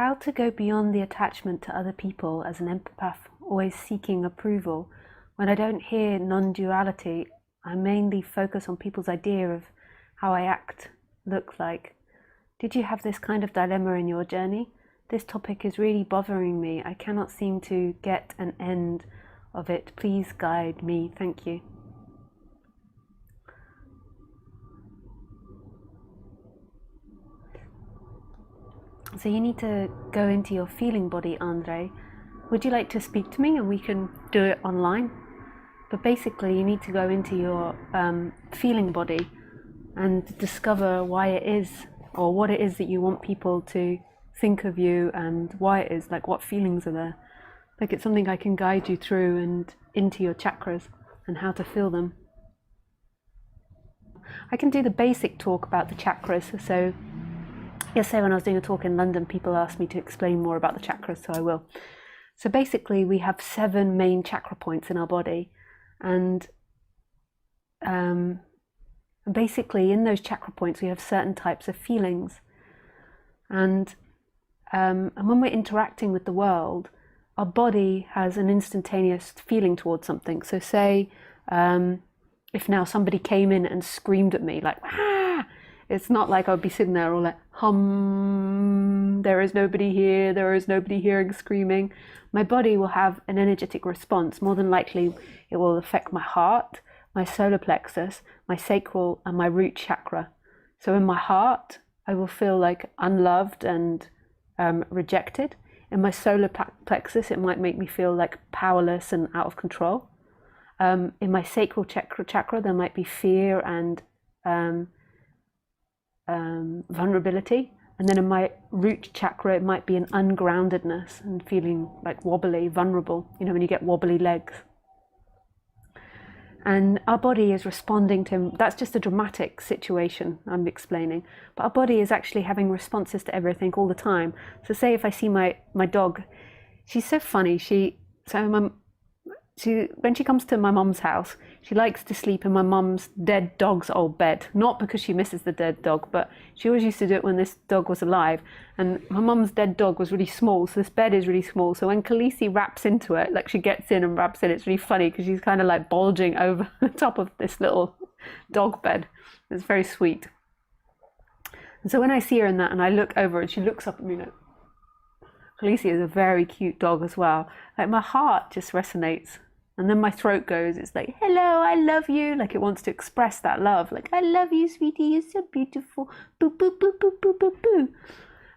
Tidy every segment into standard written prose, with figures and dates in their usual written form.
how to go beyond the attachment to other people as an empath, always seeking approval. When I don't hear non-duality, I mainly focus on people's idea of how I act, look like. Did you have this kind of dilemma in your journey? This topic is really bothering me. I cannot seem to get an end of it. Please guide me. Thank you. So you need to go into your feeling body, Andre. Would you like to speak to me and we can do it online? But basically you need to go into your feeling body and discover why it is, or what it is that you want people to think of you, and why it is, like what feelings are there. Like it's something I can guide you through and into your chakras and how to feel them. I can do the basic talk about the chakras. So yesterday when I was doing a talk in London, people asked me to explain more about the chakras, so I will. So basically we have 7 main chakra points in our body, and basically in those chakra points we have certain types of feelings, and when we're interacting with the world, our body has an instantaneous feeling towards something. So say if now somebody came in and screamed at me like, ah! It's not like I would be sitting there all like, there is nobody here, there is nobody hearing screaming. My body will have an energetic response. More than likely it will affect my heart, my solar plexus, my sacral and my root chakra. So in my heart I will feel like unloved and rejected. In my solar plexus it might make me feel like powerless and out of control. In my sacral chakra there might be fear and vulnerability, and then in my root chakra it might be an ungroundedness and feeling like wobbly, vulnerable, you know, when you get wobbly legs. And our body is responding to, that's just a dramatic situation I'm explaining, but our body is actually having responses to everything all the time. So say if I see my dog, she's so funny, when she comes to my mum's house, she likes to sleep in my mum's dead dog's old bed. Not because she misses the dead dog, but she always used to do it when this dog was alive. And my mum's dead dog was really small, so this bed is really small. So when Khaleesi wraps into it, like she gets in and wraps in, it's really funny because she's kind of like bulging over the top of this little dog bed. It's very sweet. And so when I see her in that and I look over and she looks up at me like, Khaleesi is a very cute dog as well. Like my heart just resonates. And then my throat goes, it's like, hello, I love you. Like it wants to express that love. Like, I love you, sweetie, you're so beautiful. Boo, boo, boo, boo, boo, boo, boo.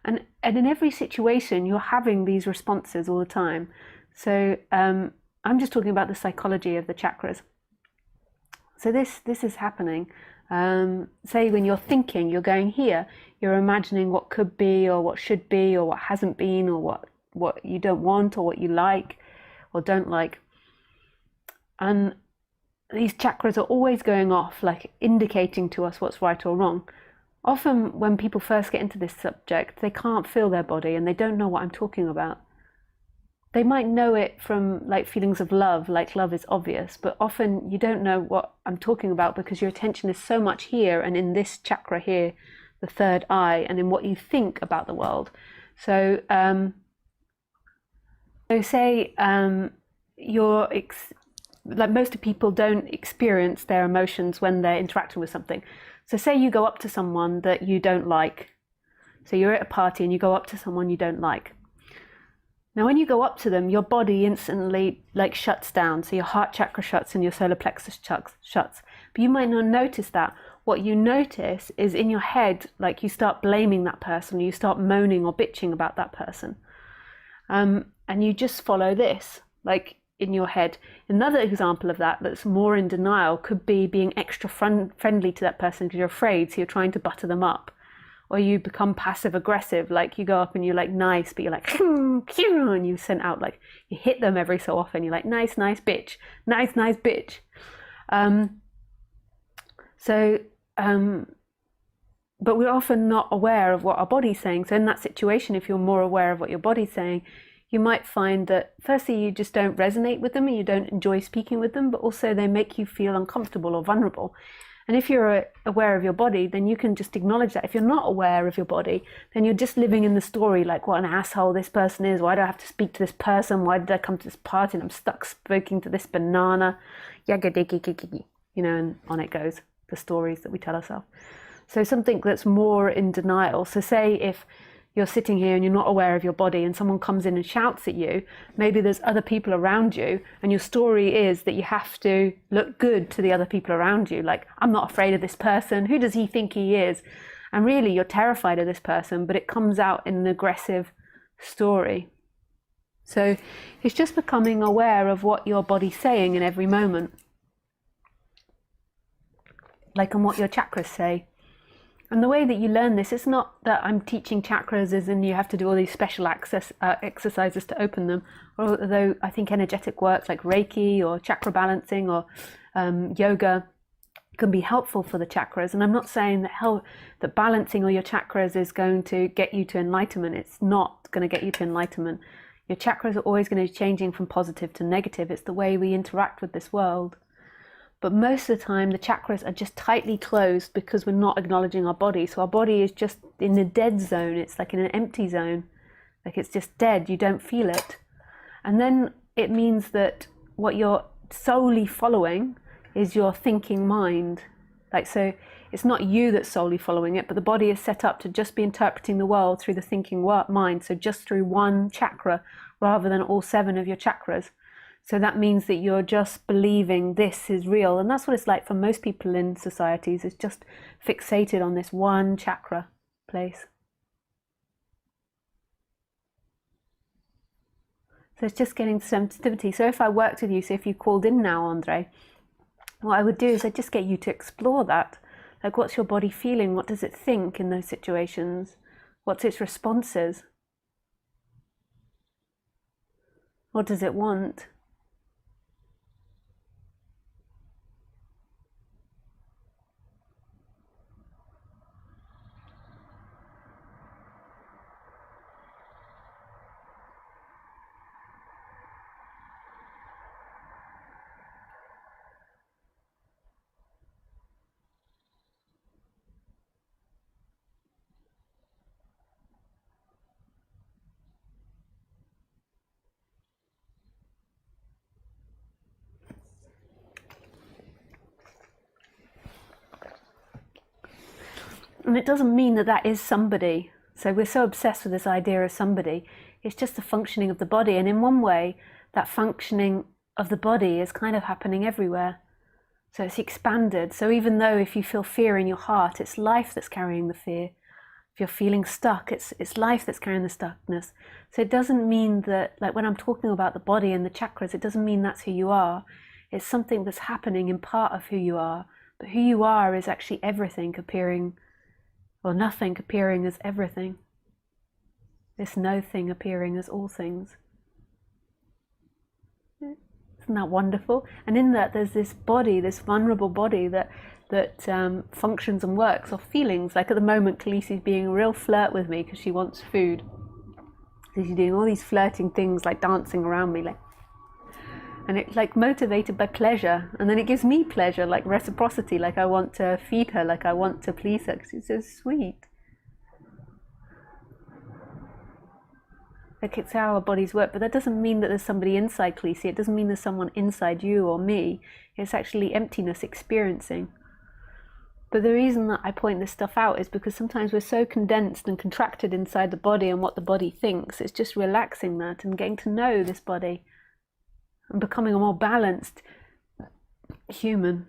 And in every situation, you're having these responses all the time. So I'm just talking about the psychology of the chakras. So this is happening. Say when you're thinking, you're going here, you're imagining what could be or what should be or what hasn't been or what you don't want or what you like or don't like. And these chakras are always going off, like indicating to us what's right or wrong. Often when people first get into this subject, they can't feel their body and they don't know what I'm talking about. They might know it from like feelings of love, like love is obvious, but often you don't know what I'm talking about because your attention is so much here and in this chakra here, the third eye, and in what you think about the world. So, say like most people don't experience their emotions when they're interacting with something. So say you go up to someone that you don't like. So you're at a party and you go up to someone you don't like. Now when you go up to them, your body instantly like shuts down. So your heart chakra shuts and your solar plexus shuts. But you might not notice that. What you notice is in your head, like you start blaming that person, you start moaning or bitching about that person. And you just follow this, like in your head. Another example of that that's more in denial could be being extra friendly to that person because you're afraid, so you're trying to butter them up. Or you become passive aggressive, like you go up and you're like nice, but you're like and you send out, like you hit them every so often, you're like nice bitch, nice bitch. But we're often not aware of what our body's saying. So in that situation, if you're more aware of what your body's saying, you might find that firstly you just don't resonate with them and you don't enjoy speaking with them, but also they make you feel uncomfortable or vulnerable. And if you're aware of your body, then you can just acknowledge that. If you're not aware of your body, then you're just living in the story, like what an asshole this person is. Why do I have to speak to this person? Why did I come to this party and I'm stuck speaking to this banana? You know, and on it goes, the stories that we tell ourselves. So something that's more in denial. So say if you're sitting here and you're not aware of your body and someone comes in and shouts at you, maybe there's other people around you and your story is that you have to look good to the other people around you. Like, I'm not afraid of this person. Who does he think he is? And really you're terrified of this person, but it comes out in an aggressive story. So it's just becoming aware of what your body's saying in every moment. Like, and what your chakras say. And the way that you learn this, it's not that I'm teaching chakras as in you have to do all these special exercises to open them, although I think energetic works like Reiki or chakra balancing or yoga can be helpful for the chakras. And I'm not saying that balancing all your chakras is going to get you to enlightenment. It's not going to get you to enlightenment. Your chakras are always going to be changing from positive to negative. It's the way we interact with this world. But most of the time, the chakras are just tightly closed because we're not acknowledging our body. So our body is just in the dead zone. It's like in an empty zone. Like it's just dead. You don't feel it. And then it means that what you're solely following is your thinking mind. Like, so it's not you that's solely following it, but the body is set up to just be interpreting the world through the thinking mind. So just through one chakra rather than all 7 of your chakras. So that means that you're just believing this is real. And that's what it's like for most people in societies. It's just fixated on this one chakra place. So it's just getting sensitivity. So if I worked with you, so if you called in now, Andre, what I would do is I'd just get you to explore that. Like, what's your body feeling? What does it think in those situations? What's its responses? What does it want? And it doesn't mean that that is somebody. So we're so obsessed with this idea of somebody. It's just the functioning of the body. And in one way, that functioning of the body is kind of happening everywhere. So it's expanded. So even though if you feel fear in your heart, it's life that's carrying the fear. If you're feeling stuck, it's life that's carrying the stuckness. So it doesn't mean that, like when I'm talking about the body and the chakras, it doesn't mean that's who you are. It's something that's happening in part of who you are. But who you are is actually everything appearing, or nothing appearing as everything. This no thing appearing as all things. Isn't that wonderful? And in that there's this body, this vulnerable body that functions and works off feelings. Like at the moment, Khaleesi's being a real flirt with me because she wants food. So she's doing all these flirting things, like dancing around me, like, and it's like motivated by pleasure. And then it gives me pleasure, like reciprocity, like I want to feed her, like I want to please her because it's so sweet. Like it's how our bodies work, but that doesn't mean that there's somebody inside Khaleesi. It doesn't mean there's someone inside you or me. It's actually emptiness experiencing. But the reason that I point this stuff out is because sometimes we're so condensed and contracted inside the body and what the body thinks. It's just relaxing that and getting to know this body and becoming a more balanced human.